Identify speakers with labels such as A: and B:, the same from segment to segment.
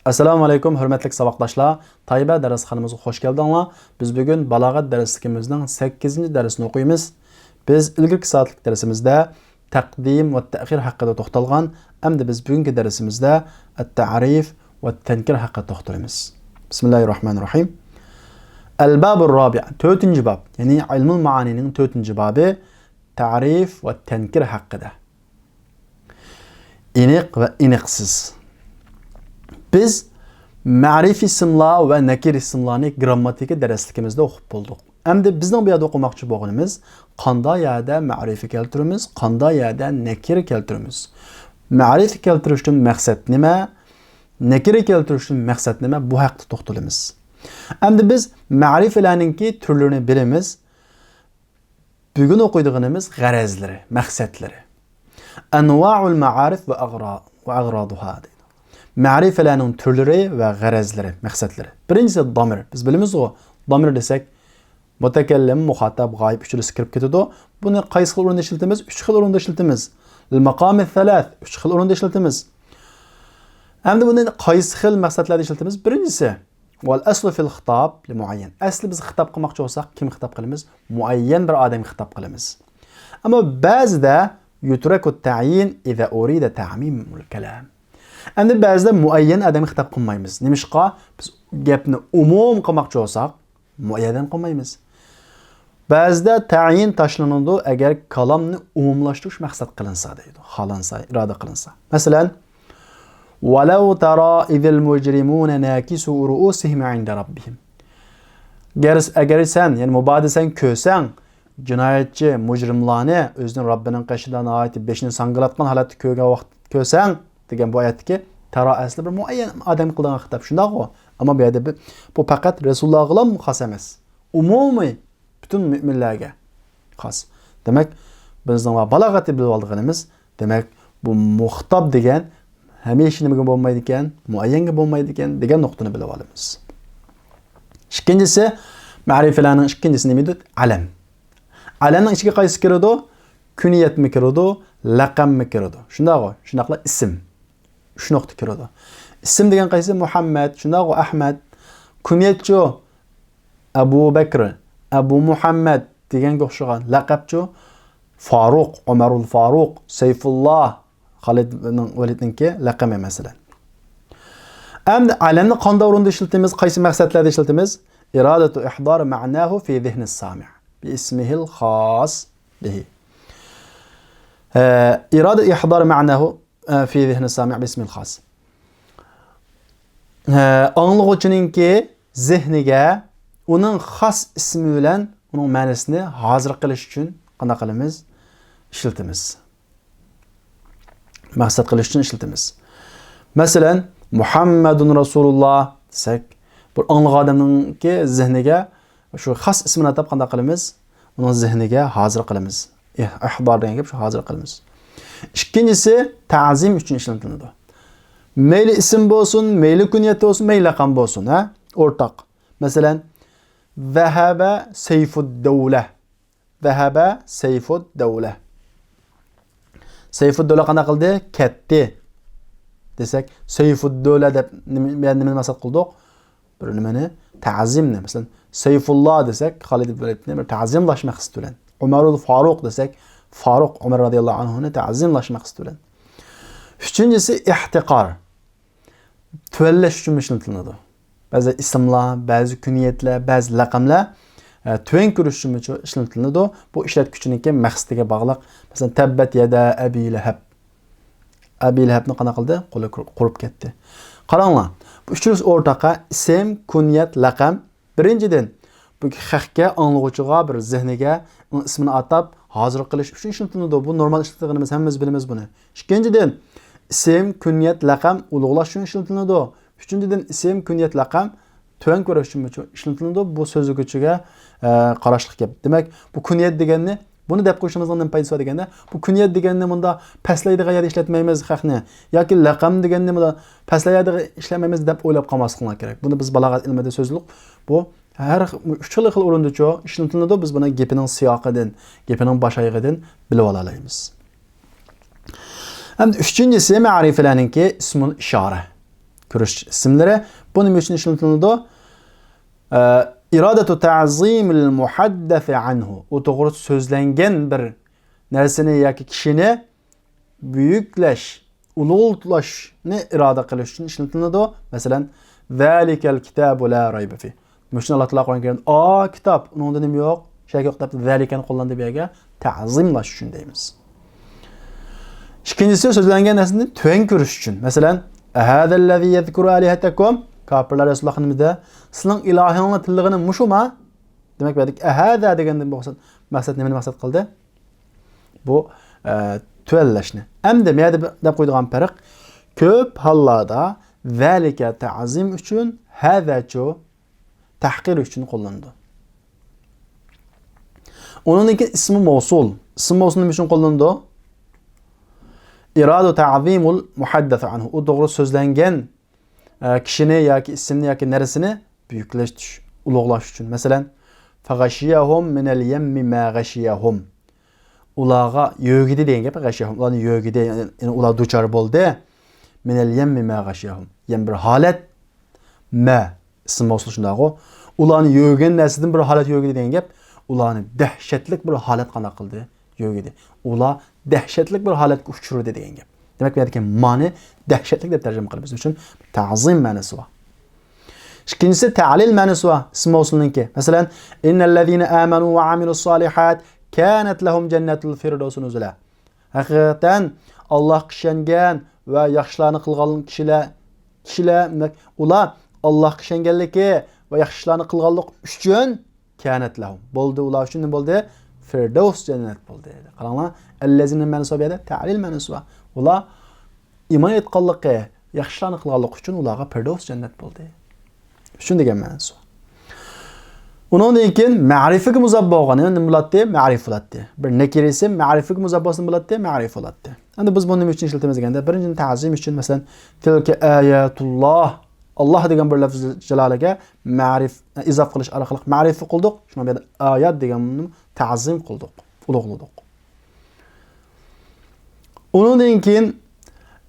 A: Assalamu alaykum, hürmetlik sabaqdaşlar. Tayba dersxanamızga hoş geldinglar. Biz bugün balagat dersligimizning 8-ci dersini o'qiymiz. Biz ilgirki soatlik dersimizde taqdim va ta'khir haqida to'xtalgan, hamda biz bugungi dersimizde at-ta'rif va at-tankir haqida to'xtalamiz. Bismillahirrahmanirrahim. Al-babur rabi', 4-ci bab, yani ilmul maanining 4-ci babı ta'rif va at-tankir haqida. İniq ve iniqsiz. Biz ma'rif isimlar ve nakir isimlarni grammatiki dersligimizde o'qib bo'ldik. Endi bizning bu yerda o'qimoqchi bo'lganimiz qanday yerda ma'rifi keltiramiz, qanday yerda nakir keltiramiz. Ma'rifi keltirishdan maqsad nima? Nakiri keltirishdan maqsad nima? Bu haqda to'xtalamiz. Endi biz ma'rifilarningki turlarini bilamiz. Bugun o'qiydiganimiz g'arazlari, maqsadlari. Anwa'ul ma'arif ve ag'raduha. Ma'rifelerinin türleri ve g'arazlari, maqsadlari. Birincisi damir. Biz bilamiz o. Damir desek mutakallim, muhattab, g'oyib uchrasi kirib ketadi. Buni qaysi xil o'rinda ishlatamiz? 3 xil o'rinda ishlatamiz. Al-maqam al-thalath 3 xil o'rinda ishlatamiz. Endi buni qaysi xil maqsadlarda ishlatamiz? Birincisi wal aslu fil xitob li muayyan. Asli biz xitob qilmoqchi bo'lsak, kim xitob qilamiz? Muayyan bir odamga xitob qilamiz. Ammo ba'zida yutraku at-ta'yin idha urida ta'mimul kalam. Endi ba'zida muayyan odamga xitob qilmaymiz. Nimishqa biz gapni umum qilmoqchi bo'lsak, muayyan qilmaymiz. Ba'zida ta'yin tashlanadi agar kalomni umumlashtirish maqsad qilinsa deydi, xohlansa, iroda qilinsa. Masalan, walau tara idhil mujrimuna nakisu ru'usihim 'inda rabbihim. Agar sen, yani mubadi sen ko'rsang, jinoyatchi, mujrimlarni o'zining Robbining qashidan oyat 5ni sangilatgan holatda ko'rgan vaqt ko'rsang degan bu oyatdagi tara asli bir muayyan odam qilgan xitob shunday-ku. Ammo bu yerda bu faqat Rasulullohga xos emas. Umumiy bütün müminlarga xos. Demak, bizning va balog'atni bilib olganimiz, demak, bu muxtab degan hamisha nimaga bo'lmaydi ekan, muayyanga bo'lmaydi ekan degan nuqtani bilib olamiz. Ikkinchisi, ma'rifalarning ikkinchisi nima edi? Alam. Alamning ichiga qaysi kiradi? Kuniyat mi kiradi, laqam mi kiradi? Shundaqo, shunaqla ism. 3 nuqta kiradi. Ism degan qaysi? Muhammad, shundaqo Ahmad. Kuniyatchi Abu Bakr, Abu Muhammad deganga o'xshagan. Laqabchi Faruq, Umarul Faruq, Sayfullah, Khalid ibn Walidninki laqami masalan. Endi alamni qanday o'rinda ishlatamiz, qaysi maqsadlarda ishlatamiz? İradatu ihdar ma'nahu fi zihnis sami' bi ismihil khas bihi. İrade ihdar ma'nahu fi zihnis sami' bi ismihil khas. Anlıqçınınki zihniga onun xas ismi bilan onun ma'nosini hozir qilish uchun qanday qilamiz? Ishlatamiz. Maqsad qilish uchun ishlatamiz. Masalan, Muhammadun Rasulullah desak, bu anliq odamningki zihniga shu xas ismini atab qanday qilamiz? Uning zihniga hozir qilamiz. Ihdor degan gap shu hozir qilamiz. Ikkinchisi ta'zim uchun ishlatiladi. Mayli ism bo'lsin, mayli kunyat bo'lsin, mayli laqam bo'lsin, ha? O'rtaq. Masalan, Zahaba Sayfud Dawla. Zahaba Sayfud Dawla. Sayfud Dawla qanday qildi? Ketdi. Desak, Sayfud Dawla deb nimani maqsad qildik? Bir nimani? Ta'zimni. Masalan, Sayfullah desak, Khalid ibn Walidni bir ta'zimlash maqsad bilan. Umarul Faruq desak, Faruq Umar radhiyallohu anhuni ta'zimlash maqsad bilan. Üçüncüsü ihtiqar. Tüvellash uchun ishlatiladi. Ba'zi ismlar, ba'zi kuniyatlar, ba'zi laqamlar tuen ko'rish uchun ishlatiladi. Bu ishlatuvchining maqsadiga bog'liq. Masalan, tabbat yada Abi Lahab. Abi Lahabni qana qildi? Qo'li qurib ketdi. Qaranglar. Bu uchrus o'rtaqa ism, kunyat, laqam. Birinchidan bu xaqqa anglag'uchiga bir zihniga ismini atab hozir qilish uchun ishlatiladi. Bu normal ishlatilganimiz, hammamiz bilamiz buni. Ikkinchidan ism, kunyat, laqam ulug'lash uchun ishlatiladi. Üçüncüden ism, kunyat, laqam tuen ko'rish uchun ishlatiladi. Bu so'zligichiga qarashlik gap. Demak, bu kunyat deganni buni deb qo'yishimizning nima foydasi bor deganda, bu kunyat deganni bunda pastlaydigan yerda ishlatmaymiz xaqni yoki laqam deganni bunda pastlaydigan ishlamaymiz deb o'ylab qolmasligimiz kerak. Buni biz balog'at ilmida so'zliq bu har 3 xil o'rinda ishlatiladi. Biz buni gapining siyoqidan, gapining boshayig'idan bilib olamiz. Endi üçüncüsü ma'rifelerninki ismul ishora. Ko'rish ismlari bu nima uchun ishlatiladi? İradatu ta'zimil muhaddasi anhu. O to'g'ri so'zlangan bir narsani yoki kishini buyuklash, ulug'lashni iroda qilish uchun ishlatiladi. Masalan, zalikal kitabu la rayba fi. Mushun Alloh taolo Qur'on kelgan, "O kitob, unda nima yo'q?" Shak yo'q deb zalikani qo'llandi bu yerga ta'zimlash uchun deymiz. İkincisi so'zlangan narsani tuang ko'rish uchun. Masalan, "Hadallazi yadhkuru alihatakum" Kafirlar Rasululloh nimada sizning ilohingni tilligini mushuma? Demak, bu yerda hada degandan maqsad nimani maqsad qildi? Bu tuallashni. Endi men deb qo'ydigan farq ko'p hollarda zalika ta'zim uchun, hadachu tahqir uchun qo'llandi. Onunki ismi mavsul. İsm mavsul nima uchun qo'llandi? İradu ta'zimul muhaddas anhu. O to'g'ri so'zlangan kishini yoki ismni yoki narsani buyuklash, ulug'lash uchun. Masalan, faghashiyahum minal yammi ma ghashiyahum. Ularga yo'gidi degan gap ghashiyahum. Ularni yo'gidi, ya'ni ular duchor bo'ldi. Minal yammi ma ghashiyahum. Yani bir holat ma ism mavsul shunday-ku. Ularni yo'gin narsadan bir holat yo'gidi degan gap, ularni dahshatlik bir holat qana qildi, yo'gidi. Ular dahshatlik bir holatga uchirdi degan gap. Demak, bu yerdagi ma'ni dahshatlik deb tarjima qilib biz uchun ta'zim ma'nosi bor. İkincisi ta'lil ma'nosi bor ism mavsulniki. Masalan, innallazina amanu va amilus solihat kanat lahum jannatul firdaus nuzula. Haqiqatan Alloh ishongan va yaxshilarni qilgan kishilar ular Alloh ishonganligi va yaxshilarni qilganlik uchun kanat lahum bo'ldi, ular uchun nima bo'ldi? Firdaus jannat bo'ldi. Qaranglar, allazina ma'nosi bor edi, ta'lil ma'nosi bor. Ular iman etganligi, yaxshilarni qilganlik uchun ularga firdaus jannat bo'ldi. Shun degan ma'nosi. Undan keyin ma'rifaga muzob bo'lgani nima bo'ladi? Ma'rif bo'ladi. Bir nakir ism ma'rifaga muzob bo'lsa bo'ladi, ma'rif bo'ladi. Endi biz buni nima uchun ishlatamiz deganda, birinchi ta'zim uchun, masalan, tilka ayatulloh, Alloh degan bir lafz jalolaga ma'rif izof qilish orqali ma'rif qildik. Shuna bu yerda ayat deganni ta'zim qildik, ulug'ladik. Undan keyin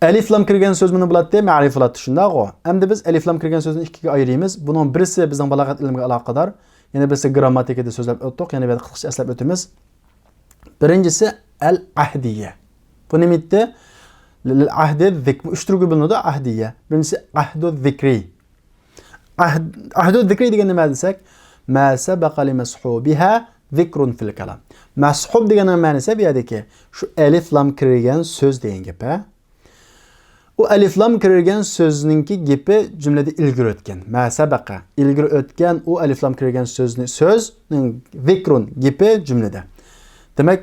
A: alif lam kirgan so'z nima bo'ladi? Ma'rif bo'ladi shundaq-ku. Endi biz alif lam kirgan so'zni ikkiga ayiramiz. Buning birisi bizning balog'at ilmiga aloqador, yana birisi grammatikada so'zlab o'tdik, yana bir qisqacha eslab o'tamiz. Birinchisi al-ahdiyya. Bu nima edi? Ahd zikr, uch turga bo'linadi ahdiyya. Birinchisi ahdu zikri. Ahdu zikri degan nima desak, ma sabaqa li mashubiha zikrun fil kalam. Mashub degan ma'nosi bu yerdagi shu alif lam kirgan so'z degan gap. U alif lam kirgan so'zningki gapi jumlada ilgari o'tgan. Ma sabaqa ilgari o'tgan u alif lam kirgan so'zning zikrun gapi jumlada. Demak,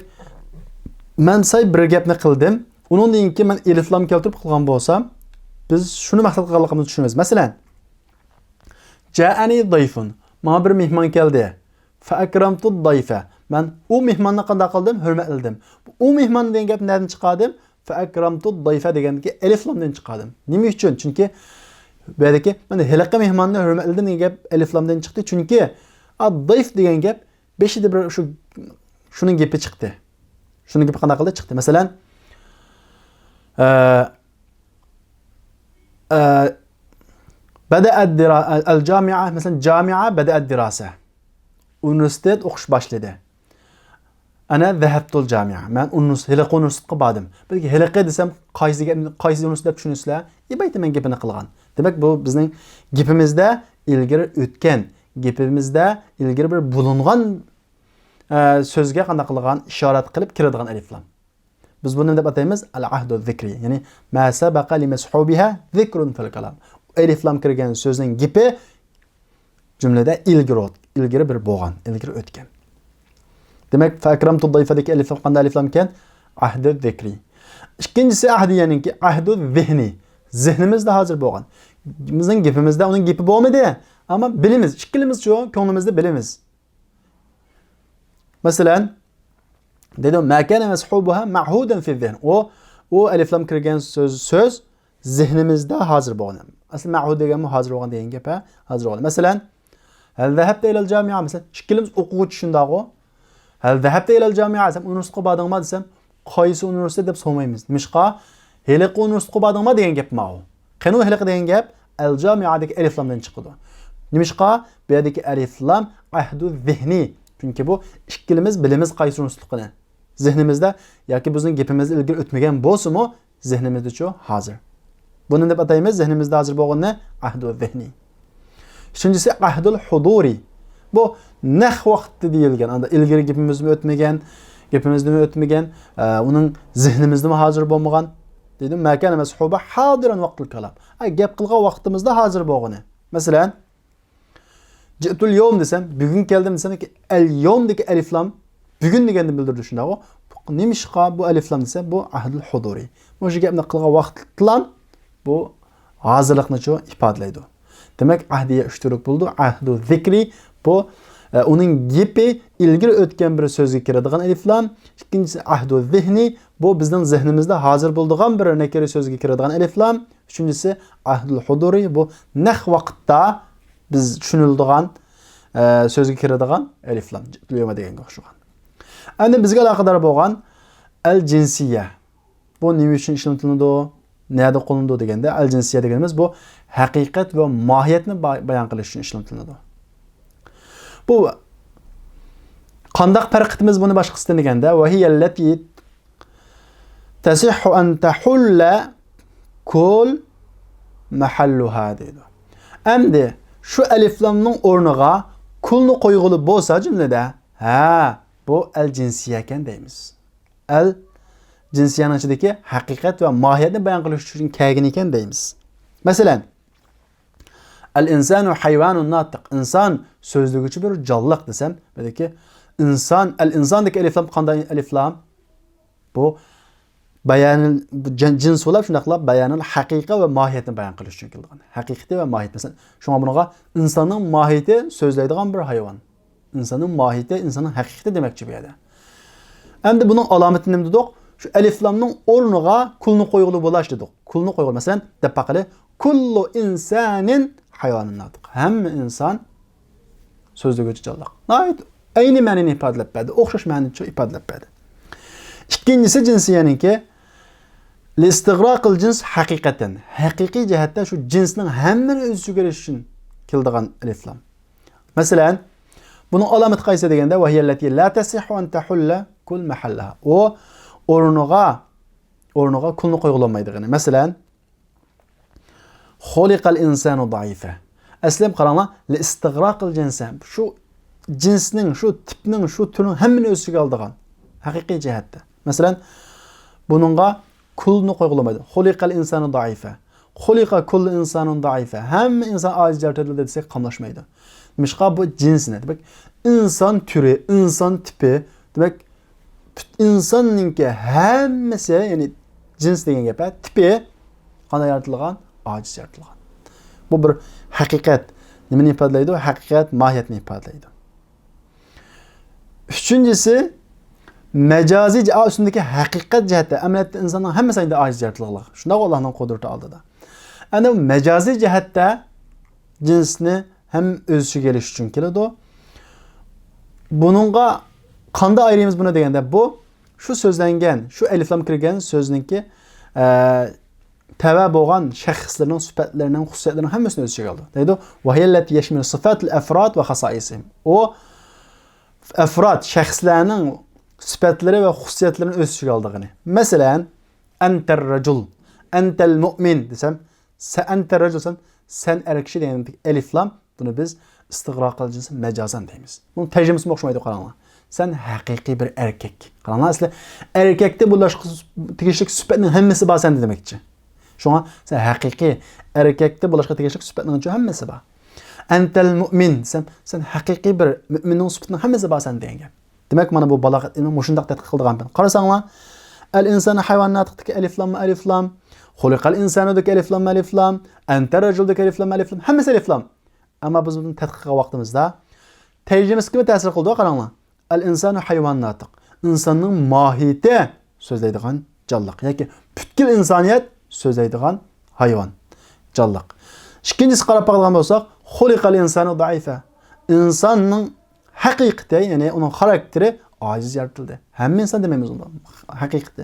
A: men say bir gapni qildim. Undan keyin men alif lam keltirib qilgan bo'lsam, biz shuni maqsad qilganligimizni tushunamiz. Masalan, ja'ani dayfun. Menga bir mehmon keldi. Fa akramtu dayfa. Men u mehmonni qanday qildim? Hurmatladim. U mehmon degan gap nerdan chiqadi? Fa akramtu dayfa degandagi alif lamdan chiqadi. Nima uchun? Chunki bu yerdagi mana halaqa mehmonni hurmatladim degan gap alif lamdan chiqdi. Chunki ad-dayf degan gap beshida bir shuning gapi chiqdi. Shuning gapi qanday qildi? Chiqdi. Masalan, بدأ الجامعة مثلا جامعة بدأ الدراسة universitet o'qish boshladi. Ana zahabtul jami'a. Men universitetga bordim. Balki halaqa desam, qaysi universitet deb tushunasizlar? Ibayta men gapini qilgan. Demak, bu bizning gapimizda ilgari o'tgan, gapimizda ilgari bir bo'lingan so'zga qanday qilgan ishorat qilib kiradigan alif lam. Biz buni deb ataymiz al-ahdu zikri. Ya'ni ma sabaqa li mashubiha zikrun fil kalam. Alif lam kirgan so'zning gapi jumlada ilgari bir bo'lgan, ilgari o'tgan. Demak, fa akramtu dayfadagi alif lam qanday alif lam ekan? Ahdu zikri. Ikkinchisi ahdiyaningki ahdu zihni. Zihnimizda hozir bo'lgan. Bizning gapimizda uning gapi bo'lmadi, ammo bilimiz, ikkilimiz-chi, ko'nglimizda bilimiz. Masalan, dedim, ma kana mashubuha ma'hudan fi zihn. O alif lam kirgan so'z zihnimizda hozir bo'lgan. Asli ma'hud deganmi hozir bo'lgan degan gap, hozir bo'lgan. Masalan, hal zahabta ila al-jami'a, masalan, ikkilimiz o'quvchi shundaq-ku. Hal zahabta ila al-jami'a desam, universitetga bordingmi desam, qaysi universitet deb so'ramaymiz. Nimishqa? Heliq universitetga bordingmi degan gap ma'u. Qani heliq degan gap el-cami'adagi elif lamdan chiqadi. Nimishqa bu yerdagi elif lam ahdu zihni. Chunki bu ikkilimiz bilimiz qaysi unsliqini. Zihnimizda yoki bizning gapimiz ilgari o'tmagan bo'lsa-mu, zihnimizda-chu hozir. Buni deb ataymiz, zihnimizda hozir bo'lganni ahdu zihni. Üçüncüsü ahdul huduri. Bu neh vaqti deyilgan. Anda ilgari gapimizmi o'tmagan, gapimizni o'tmagan, uning zihnimizda hozir bo'lmagan. Dedim, makana mashuba hadiran vaqtul kalam. Gap qilgan vaqtimizda hozir bo'lgani. Masalan, ji'tul yawm desam, bugun keldim desam ki el-yawmdagi alif lam bugun deganni bildirdi shunday. Nimishqa bu alif lam desa, bu ahdul huduri. Bu gapni qilgan vaqtlan bu hozirlikni-chu ifodalaydi. Demek ahdiye üçtürük buldu. Ahdu zikri bu onun gibi ilgili ötken bir sözü kiradigan elif lam. İkincisi ahdu zihni bu bizden zihnimizde hazır bulduğun bir nekeri sözü kiradigan elif lam. Üçüncüsü ahdul huduri bu neh vaqtda biz düşünüldüğün sözü kiradigan elif lam. Liyoma degen qo'shilgan. Endi bizga aloqador bo'lgan el jinsiye. Bu nima uchun ishlatiladi? Nerede qo'llanadi deganda el jinsiye deganimiz bu haqiqat va mohiyatni bayon qilish uchun ishlatiladi. Bu qandaq farqimiz buni boshqasidan deganda va hiyallati tasihhu an tahulla kul mahalluha deydi. Endi shu alif lamning o'rniga kulni qo'yg'ili bo'lsa jumlada, bu el jinsiye ekan deymiz. El jinsiyaning ichidagi haqiqat va mohiyatni bayon qilish uchun kelgan ekan deymiz. Masalan, el-insanu hayvanun natiq. İnsan sözlügüçü bir canlıq desem, belki insan, el-insandaki elif lam qanday elif lam? Bu bayanil cins olab shundaqlab bayanil haqiqa ve mahiyetini bayon qilish uchun kelgan. Haqiqati ve mahiyet. Mesela şuna bunaga insanın mahiyeti sözleydigan bir hayvan. İnsanın mahiyeti, insanın haqiqati demekçi bu yerda. Endi bunun alametini nima dedik? Şu elif lamning o'rniga kulni qo'yg'ili bo'lash dedik. Kulni qo'yg'ili. Masalan, deb baqali kullu insanin hayvanun natiq. Hamma inson so'zlaguvchi jonliq. Nayt ayni ma'noni ifodalab berdi. O'xshash ma'noni ifodalab berdi. Ikkinchisi jinsiyaniki listighraqil jins haqiqatan. Haqiqiy jihatdan shu jinsning hammani o'z ichiga olish uchun keldigan elif lam. Masalan, buning alomati qaysi deganda va hiyallati la tasihhu an tahulla kul mahallaha. O o'rniga kulni qo'yg'ilmaydigani. Masalan, xuliqal insanu zaifa. Aslan qaranglar, li istighraqil jinsi. Shu jinsning, shu tipning, shu turning hammani o'z ichiga oldigan haqiqiy jihatda. Masalan, buningga kulni qo'yg'ilmaydi. Xuliqal insanu zaifa. Xuliqa kullu insanun zaifa. Hamma inson ojiz jartildi desak qamlashmaydi. Nimishqa bu jinsni, demak, inson turi, inson tipi, demak, insonninki hammasi, ya'ni jins degan gap, tipi qanday yaratilgan? Ojiz yaratilgan. Bu bir haqiqat. Nimani ifodalaydi? Haqiqat mohiyatni ifodalaydi. Üçüncüsü mecazi ustundagi haqiqat jihati amaliyotda insonning hammasida ojiz yaratilgan. Shunda Allohning qudrati oldida. Ana mecazi jihatda jinsni ham o'z ichiga olish uchun keladi. Buningga qanday ayrimiz buni deganda bu shu so'zlangan, shu alif lam kirgan so'zningki tava bo'lgan shaxslarning sifatlarining, xususiyatlarining hammasini o'z ichiga oldi. Deydi, va hiyallati yashmil sifatul afrod va xasaisihim. O afrod shaxslarning sifatlari va xususiyatlarini o'z ichiga oldigani. Masalan, antar rajul, antal mu'min desam, antar rajul sen erkshi degan alif lam, buni biz istighraqil jinsi majazan deymiz. Bunun tercümesi o'xshamaydi qaranglar. Sen haqiqiy bir erkek. Qaranglar, asli erkakda bu tegishli sifatning hammasi bor senda demakchi. Shunga sen haqiqiy erkakda bu tegishli sifatning hammasi bor. Antal mu'min, sen haqiqiy bir mu'minning sifatining hammasi bor senda degan. Demak, mana bu balog'at ilmi shundaq tadqiq qilgan. Qarasanglar, al-insanu hayvonotdagi alif lam, xuliqal insonudagi alif lam, anta rajuldagi alif lam, hammasi alif lam. Ama biz bunu tadqiq qilgan vaqtimizda terjimasi kimga ta'sir qildi? Qaranglar. Al-insanu hayvon natiq. İnsanning mohiyati so'zlaydigan jonliq yoki butkul insoniyat so'zlaydigan hayvon, jonliq. Ikkinchisi qarab qolgan bo'lsak, xuliqal insanu zaifa. İnsanning haqiqati, ya'ni uning xarakteri ojiz yaratildi. Hamma inson demaymiz unda. Haqiqati.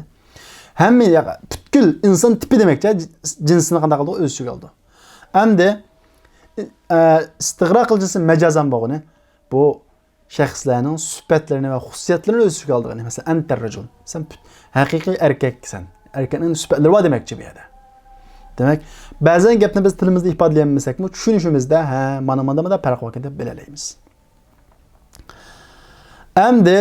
A: Hamma butkul inson tipi demakcha jinsini qanday qildi o'z ichiga oldi. Endi istig'ro qilgisi majazan bo'lgani bu shaxslarning sifatlarini va xususiyatlarini o'z ichiga oldigani. Masalan, antar rajul. Sen haqiqiy erkaksan. Erkakning sifatlari bor demakchi bu yerda. Demak, ba'zan gapni biz tilimizda ifodalayolmasakmi, tushunishimizda mana farq bor deb bilalaymiz. Endi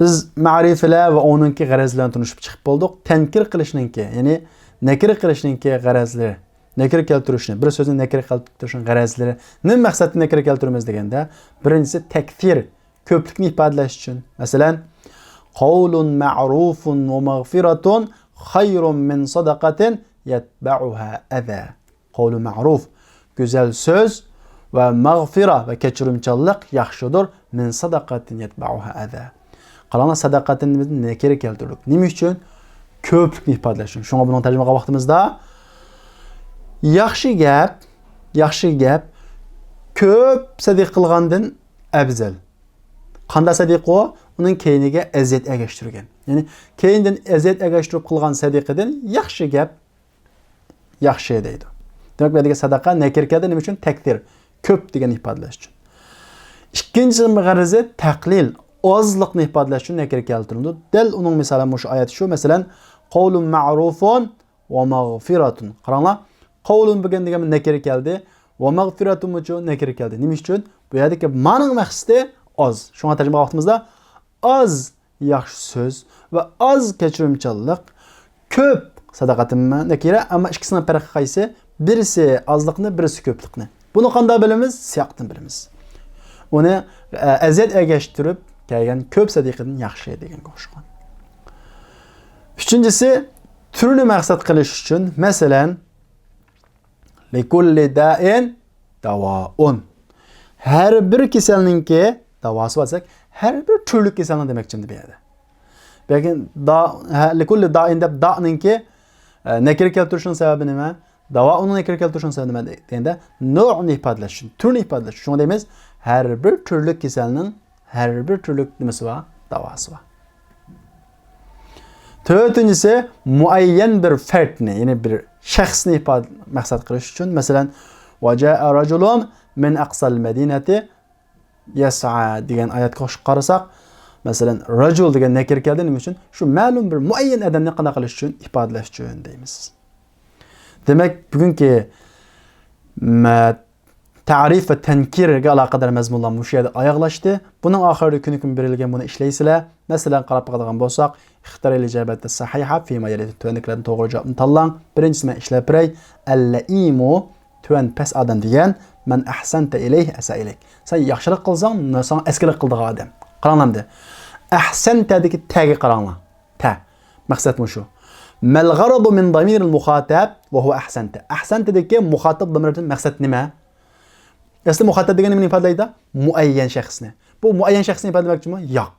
A: biz ma'rifalar va onunki g'arazlarni tunishib chiqib bo'ldik. Tankir qilishninki, ya'ni nakir qilishninki g'arazlari, nakir keltirishni, bir so'zni nakir keltirishning g'arazlari, nima maqsadda nakir keltiramiz deganda, birinchisi takfir, ko'plikni ifodalash uchun. Masalan, qawlun ma'rufun va maghfiratun khayrun min sadaqatin yatba'uha adha. Qawlu ma'ruf, go'zal so'z va mag'fira va kechirimchanlik yaxshidir min sadaqatin yatba'uha adha. Qalana sadaqatni nakir keltirdik. Nima uchun? Ko'plikni ifodalash uchun. Shunga buni tarjima qilgan vaqtimizda yaxshi gap ko'p sadiq qilgandan afzal. Qanday sadiq o? Uning keyniga aziyat agashtirgan. Ya'ni keyindan aziyat agashtirib qilgan sadiqidan yaxshi gap yaxshi deydi. Demak, bu yerda sadaqa nakir keldi nima uchun? Takdir, ko'p degan ifodalash uchun. Ikkinchi g'arazi taqlil, ozliqni ifodalash uchun nakir keltirildi. Dal uning misoli shu oyat shu, masalan, qawlun ma'rufun va maghfiratun. Qaranglar, qawlun degan nakir keldi, va maghfiratun uchun nakir keldi. Nima uchun? Bu yerdagi ma'noning maqsadi oz. Shunga tarjima vaqtimizda oz yaxshi so'z va oz kechirimchanlik, ko'p sadaqatimma nakira, ammo ikkisining farqi qaysi? Birisi ozliqni, birisi ko'plikni. Buni qanday bilamiz? Siyoqdan bilamiz. Uni aziyat agashtirib kelgan ko'p sadiqadan yaxshi deganga o'xshagan. Uchinchisi, turni maqsad qilish uchun, masalan, likulli da'in davo'un. Har bir kasallikka davosi bo'lsa, har bir turli kasallik demakchimdi bu yerda. Lekin likulli da'in deb da'ninki nakir keltirishning sababi nima? Davo'un nakir keltirishning sababi nima deganda, nu'ni ifodalash uchun, turni ifodalash uchun deymiz. Har bir turli kasalning har bir turli nimasi bor, davosi bor. To'rtinchisi, muayyan bir fardni, ya'ni bir shaxsni maqsad qilish uchun, masalan, waja'a rajulun min aqsal madinati yas'a degan oyatga qo'shib qarasak, masalan, rajul degan nakir keldi nima uchun? Shu ma'lum bir muayyan odamni qana qilish uchun, ifodalash uchun deymiz. Demak, bugungi ta'rif va tankirga aloqador mazmunlar shu yerda oyoqlashdi. Buning oxirgi kun berilgan buni ishlaysizlar. Masalan, qarab qoladigan bo'lsak, ixtirali ijobatda sahiha fi majalati tuanliklardan to'g'ri javobni tanlang. Birinchisi men ishlab beray. Al-laimu tuan pas odam degan, man ahsanta ilayhi asa ilayk. Sen yaxshilik qilsang, sen eskilik qildigan odam. Qaranglar. Ahsanta degi tagi qaranglar. Ta. Maqsad shu. Mal gharadu min damir al-mukhatab wa huwa ahsanta. Ahsanta degi mukhatab damiridan maqsad nima? Asli muxatab degan nimani ifodalaydi? Muayyan shaxsni. Bu muayyan shaxsni ifodalamoqchimi? Yo'q.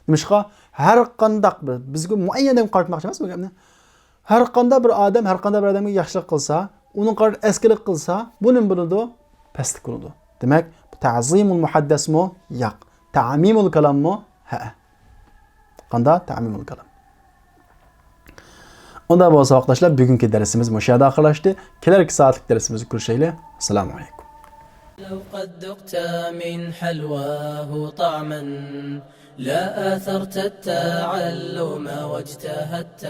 A: Nimishqa har qandaq bir bizga muayyan deb qaratmoqchi emas bu gapni. Har qanday bir odam, har qanday bir odamga yaxshilik qilsa, uning qarshi eskilik qilsa, buning bo'ladi, pastlik bo'ladi. Demak, bu ta'zimul muhaddasmi? Yo'q. Ta'mimul kalammi? Ha. Qanday ta'mimul kalam? Unda bo'lsa vaqtdoshlar, bugungi darsimiz shu yerda oxirlashdi. Kelarki soatlik darsimizni ko'rishaylik. Assalomu alaykum.
B: لو قد ذقت من حلواه طعما لا آثرت التعلم واجتهدت